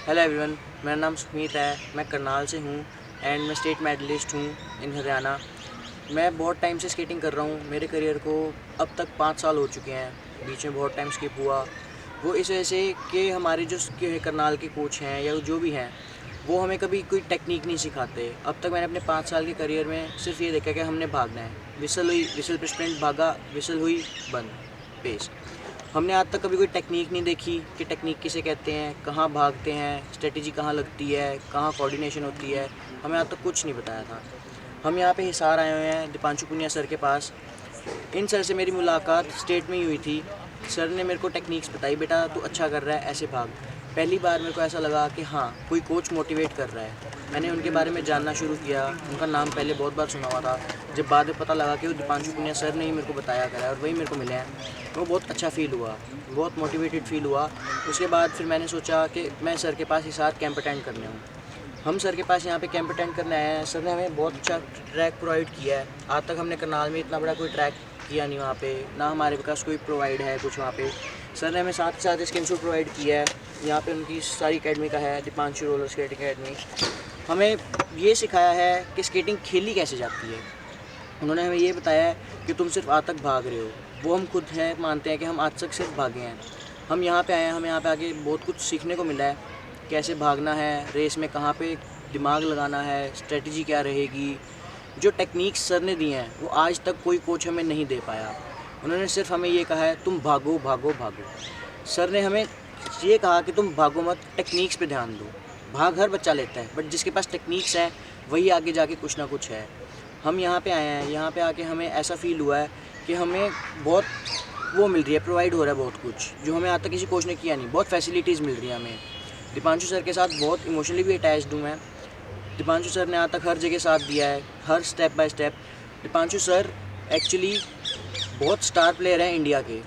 Hello everyone, मेरा नाम सुमीत है। मैं करनाल से हूँ एंड मैं स्टेट मेडलिस्ट हूँ इन हरियाणा। मैं बहुत टाइम से स्केटिंग कर रहा हूँ। मेरे करियर को अब तक 5 साल हो चुके हैं। बीच में बहुत टाइम स्किप हुआ। वो इस वजह से कि हमारे जो करनाल के कोच हैं या जो भी हैं, वो हमें कभी कोई टेक्निक नहीं सिखाते। अब तक मैंने अपने 5 साल के करियर में सिर्फ ये देखा कि हमने भागना है। विसल हुई, विसल पे स्प्रिंट भागा, विसल हुई, बंद, पेस। हमने आज तक कभी कोई टेक्निक नहीं देखी कि टेक्निक किसे कहते हैं, कहाँ भागते हैं, स्ट्रेटजी कहाँ लगती है, कहाँ कोऑर्डिनेशन होती है। हमें आज तक कुछ नहीं बताया था। हम यहाँ पे हिसार आए हुए हैं दीपांशु पुनिया सर के पास। इन सर से मेरी मुलाकात स्टेट में ही हुई थी। सर ने मेरे को टेक्निक्स बताई, बेटा तू अच्छा कर रहा है, ऐसे भाग। पहली बार मेरे को ऐसा लगा कि हाँ, कोई कोच मोटिवेट कर रहा है। मैंने उनके बारे में जानना शुरू किया। उनका नाम पहले बहुत बार सुना हुआ था। जब बाद में पता लगा कि वो दीपांशु पुनिया सर ने ही मेरे को बताया करा है और वही मेरे को मिले हैं, तो बहुत अच्छा फ़ील हुआ, बहुत मोटिवेटेड फ़ील हुआ। उसके बाद फिर मैंने सोचा कि मैं सर के पास हिसार कैंप अटेंड करने हूँ। हम सर के पास यहाँ पे कैंप अटेंड करने आए हैं। सर ने हमें बहुत अच्छा ट्रैक प्रोवाइड किया है। आज तक हमने करनाल में इतना बड़ा कोई ट्रैक किया नहीं वहाँ पे, ना हमारे पास कोई प्रोवाइड है कुछ वहाँ पे। सर ने हमें साथ ही साथ स्किन सूट प्रोवाइड किया है। यहाँ पे उनकी सारी अकेडमी का है, दीपांशु रोलर स्केटिंग अकेडमी। हमें ये सिखाया है कि स्केटिंग खेली कैसे जाती है। उन्होंने हमें ये बताया है कि तुम सिर्फ आज तक भाग रहे हो। वो हम खुद हैं मानते हैं कि हम आज तक सिर्फ भागे हैं। हम यहाँ पे आए हैं, हमें यहाँ पे आके बहुत कुछ सीखने को मिला है। कैसे भागना है, रेस में कहाँ पे दिमाग लगाना है, स्ट्रेटजी क्या रहेगी। जो टेक्निक्स सर ने दी हैं वो आज तक कोई कोच हमें नहीं दे पाया। उन्होंने सिर्फ हमें ये कहा है तुम भागो भागो भागो। सर ने हमें ये कहा कि तुम भागो मत, टेक्निक्स पे ध्यान दो। भाग हर बच्चा लेता है, बट जिसके पास टेक्निक्स है वही आगे जाके कुछ ना कुछ है। हम यहाँ पे आए हैं, यहाँ पे आके हमें ऐसा फ़ील हुआ है कि हमें बहुत वो मिल रही है, प्रोवाइड हो रहा है बहुत कुछ जो हमें आज तक किसी कोच ने किया नहीं। बहुत फैसिलिटीज़ मिल रही है हमें। दीपांशु सर के साथ बहुत इमोशनली भी अटैच्ड हूँ मैं। दीपांशु सर ने आज तक हर जगह साथ दिया है, हर step by step. Deepanshu sir actually बहुत स्टार प्लेयर हैं इंडिया के।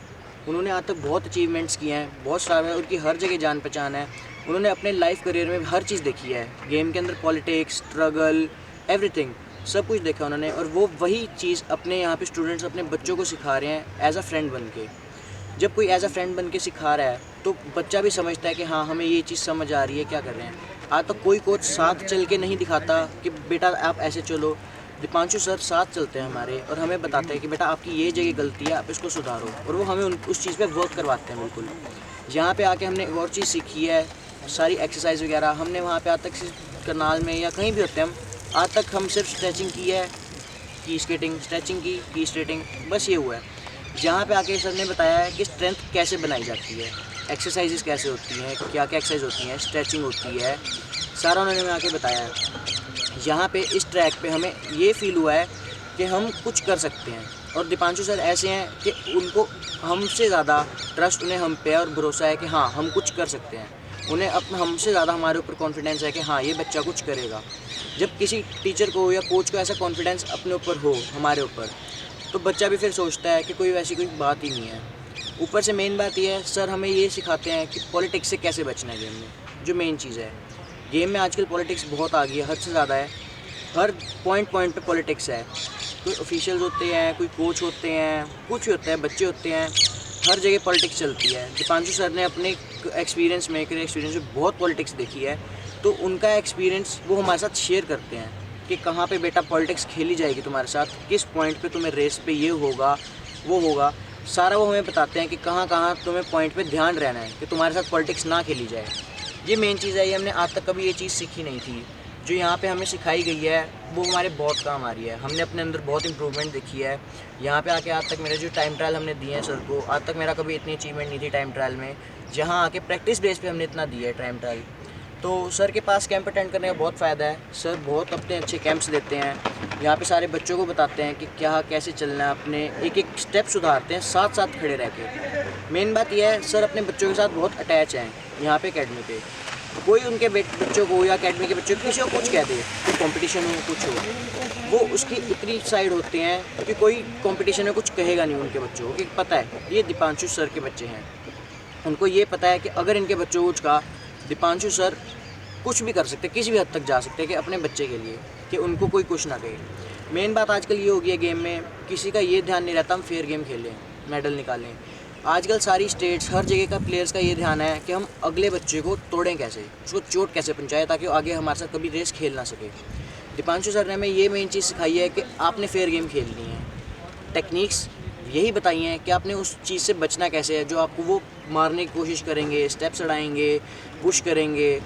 उन्होंने आज तक बहुत अचीवमेंट्स किए हैं, बहुत स्टार है, उनकी हर जगह जान पहचान है। उन्होंने अपने लाइफ करियर में हर चीज़ देखी है। गेम के अंदर पॉलिटिक्स, स्ट्रगल, एवरीथिंग, सब कुछ देखा उन्होंने। और वो वही चीज़ अपने यहाँ पे स्टूडेंट्स, अपने बच्चों को सिखा रहे हैं एज अ फ्रेंड बन के। जब कोई एज अ फ्रेंड बन के सिखा रहा है तो बच्चा भी समझता है कि हाँ, हमें ये चीज़ समझ आ रही है, क्या कर रहे हैं। आज तक कोई कोच साथ चल के नहीं दिखाता कि बेटा आप ऐसे चलो। दीपांशु सर साथ चलते हैं हमारे और हमें बताते हैं कि बेटा आपकी ये जगह गलती है, आप इसको सुधारो। और वो हमें उस चीज़ पे वर्क करवाते हैं बिल्कुल। यहाँ पे आके हमने एक और चीज़ सीखी है, सारी एक्सरसाइज वगैरह हमने वहाँ पे आज तक सिर्फ करनाल में या कहीं भी होते हैं हम, आज तक हम सिर्फ स्ट्रेचिंग की है, की स्केटिंग, स्ट्रेचिंग की स्केटिंग, बस ये हुआ है। जहाँ पे आके सर ने बताया है कि स्ट्रेंथ कैसे बनाई जाती है, एक्सरसाइजेस कैसे होती हैं, क्या क्या एक्सरसाइज होती हैं, स्ट्रेचिंग होती है, सारा उन्होंने हमें आके बताया है। यहाँ पे इस ट्रैक पे हमें ये फील हुआ है कि हम कुछ कर सकते हैं। और दीपांशु सर ऐसे हैं कि उनको हमसे ज़्यादा ट्रस्ट उन्हें हम पे और भरोसा है कि हाँ, हम कुछ कर सकते हैं। उन्हें अपना हमसे ज़्यादा हमारे ऊपर कॉन्फिडेंस है कि हाँ, ये बच्चा कुछ करेगा। जब किसी टीचर को या कोच को ऐसा कॉन्फिडेंस अपने ऊपर हो, हमारे ऊपर, तो बच्चा भी फिर सोचता है कि कोई वैसी कोई बात ही नहीं है। ऊपर से मेन बात ये है, सर हमें ये सिखाते हैं कि पॉलिटिक्स से कैसे बचना है गेम में। जो मेन चीज़ है, गेम में आजकल पॉलिटिक्स बहुत आ गई है, हद से ज़्यादा है। हर पॉइंट पॉइंट पे पॉलिटिक्स है। कोई ऑफिशियल्स होते हैं, कोई कोच होते हैं, कुछ भी होता है, बच्चे होते हैं, हर जगह पॉलिटिक्स चलती है। दीपांशु सर ने अपने एक्सपीरियंस में, करियर एक्सपीरियंस में बहुत पॉलिटिक्स देखी है। तो उनका एक्सपीरियंस वो हमारे साथ शेयर करते हैं कि कहाँ पे बेटा पॉलिटिक्स खेली जाएगी तुम्हारे साथ, किस पॉइंट पे तुम्हें रेस पे ये होगा, वो होगा। सारा वो हमें बताते हैं कि कहाँ कहाँ तुम्हें पॉइंट पे ध्यान रहना है कि तुम्हारे साथ पॉलिटिक्स ना खेली जाए। ये मेन चीज़ है, ये हमने आज तक कभी ये चीज़ सीखी नहीं थी। जो यहाँ पे हमें सिखाई गई है वो हमारे बहुत काम आ रही है। हमने अपने अंदर बहुत इंप्रूवमेंट देखी है। यहाँ पे आके आज तक मेरे जो टाइम ट्रायल हमने दिए हैं सर को, आज तक मेरा कभी इतनी अचीवमेंट नहीं थी टाइम ट्रायल में। जहाँ आके प्रैक्टिस बेस पे हमने इतना दिया है टाइम ट्रायल। तो सर के पास कैंप अटेंड करने का बहुत फ़ायदा है। सर बहुत अपने अच्छे कैंप्स देते हैं। यहाँ पे सारे बच्चों को बताते हैं कि क्या कैसे चलना है, अपने एक एक स्टेप सुधारते हैं साथ साथ खड़े रह के। मेन बात यह है, सर अपने बच्चों के साथ बहुत अटैच हैं यहाँ पे अकेडमी पे। कोई उनके बच्चों को या अकेडमी के बच्चों को किसी को कुछ कह दे, कोई कंपटीशन हो कुछ हो, वो उसकी इतनी साइड होते हैं कि कोई कंपटीशन में कुछ कहेगा नहीं उनके बच्चों को, कि पता है ये दीपांशु सर के बच्चे हैं। उनको ये पता है कि अगर इनके बच्चों को कुछ कहा, दीपांशु सर कुछ भी कर सकते, किसी भी हद तक जा सकते हैं कि अपने बच्चे के लिए, कि उनको कोई कुछ ना कहे। मेन बात आजकल ये हो गई है गेम में, किसी का ये ध्यान नहीं रहता हम फेयर गेम खेलें, मेडल निकालें। आजकल सारी स्टेट्स, हर जगह का प्लेयर्स का ये ध्यान है कि हम अगले बच्चे को तोड़ें कैसे, उसको चोट कैसे पहुँचाएं ताकि वो आगे हमारे साथ कभी रेस खेल ना सके। दीपांशु सर ने हमें ये मेन चीज़ सिखाई है कि आपने फेयर गेम खेलनी है। टेक्निक्स यही बताई हैं कि आपने उस चीज़ से बचना कैसे है, जो आपको वो मारने की कोशिश करेंगे, स्टेप्स अड़ाएंगे, पुश करेंगे,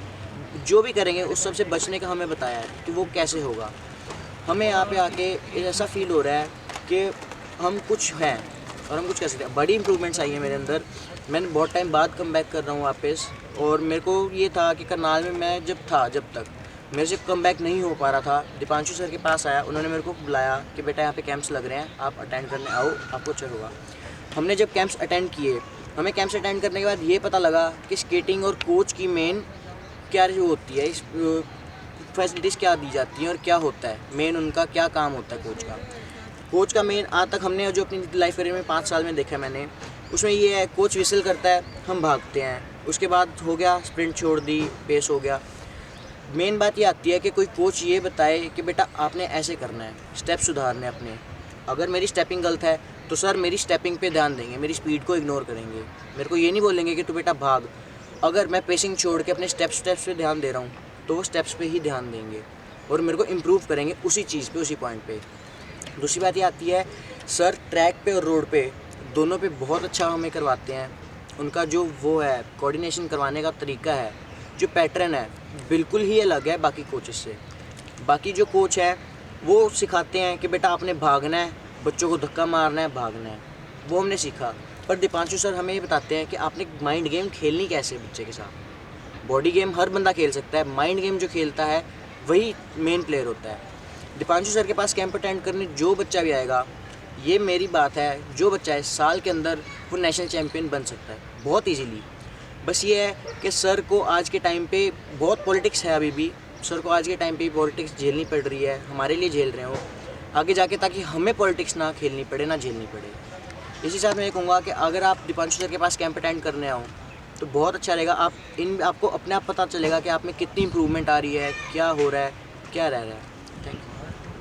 जो भी करेंगे उस सब से बचने का हमें बताया है कि वो कैसे होगा। हमें यहाँ पे आके ऐसा फील हो रहा है कि हम कुछ हैं और हम कुछ कर सकते हैं। बड़ी इंप्रूवमेंट्स आई हैं मेरे अंदर। मैंने बहुत टाइम बाद कम बैक कर रहा हूँ वापस, और मेरे को ये था कि करनाल में मैं जब तक मेरे से कम बैक नहीं हो पा रहा था, दीपांशु सर के पास आया, उन्होंने मेरे को बुलाया कि बेटा यहाँ पे कैंप्स लग रहे हैं, आप अटेंड करने आओ, आपको अच्छा होगा। हमने जब कैंप्स अटेंड किए, हमें कैंप्स अटेंड करने के बाद ये पता लगा कि स्केटिंग और कोच की मेन क्या जो होती है, इस फैसिलिटीज़ क्या दी जाती हैं और क्या होता है, मेन उनका क्या काम होता है कोच का मेन आज तक हमने जो अपनी लाइफ करियर में 5 साल में देखा मैंने, उसमें ये है कोच विसल करता है, हम भागते हैं, उसके बाद हो गया स्प्रिंट छोड़ दी, पेस हो गया। मेन बात ये आती है कि कोई कोच ये बताए कि बेटा आपने ऐसे करना है, स्टेप सुधारने अपने। अगर मेरी स्टेपिंग गलत है तो सर मेरी स्टेपिंग पे ध्यान देंगे, मेरी स्पीड को इग्नोर करेंगे, मेरे को ये नहीं बोलेंगे कि तू बेटा भाग। अगर मैं पेसिंग छोड़ के अपने स्टेप्स पे ध्यान दे रहा हूँ तो वो स्टेप्स पे ही ध्यान देंगे और मेरे को इम्प्रूव करेंगे उसी चीज़ पे, उसी पॉइंट पे। दूसरी बात ये आती है, सर ट्रैक पे और रोड पे दोनों पे बहुत अच्छा हमें करवाते हैं। उनका जो वो है कोऑर्डिनेशन करवाने का तरीका है, जो पैटर्न है, बिल्कुल ही अलग है बाकी कोचेस से। बाकी जो कोच है वो सिखाते हैं कि बेटा आपने भागना है, बच्चों को धक्का मारना है, भागना है, वो हमने सीखा। पर दीपांशु सर हमें ये बताते हैं कि आपने माइंड गेम खेलनी कैसे बच्चे के साथ। बॉडी गेम हर बंदा खेल सकता है, माइंड गेम जो खेलता है वही मेन प्लेयर होता है। दीपांशु सर के पास कैंप अटेंड करने जो बच्चा भी आएगा, ये मेरी बात है, जो बच्चा है साल के अंदर वो नेशनल चैम्पियन बन सकता है बहुत ईजीली। बस ये है कि सर को आज के टाइम पे बहुत पॉलिटिक्स है, अभी भी सर को आज के टाइम पे पॉलिटिक्स झेलनी पड़ रही है, हमारे लिए झेल रहे हो आगे जाके, ताकि हमें पॉलिटिक्स ना खेलनी पड़े, ना झेलनी पड़े। इसी साथ मैं ये कहूँगा कि अगर आप दीपांशु सर के पास कैंप अटेंड करने आओ तो बहुत अच्छा रहेगा। आपको अपने आप पता चलेगा कि आप में कितनी इंप्रूवमेंट आ रही है, क्या हो रहा है, क्या रह रहा है। Thank you.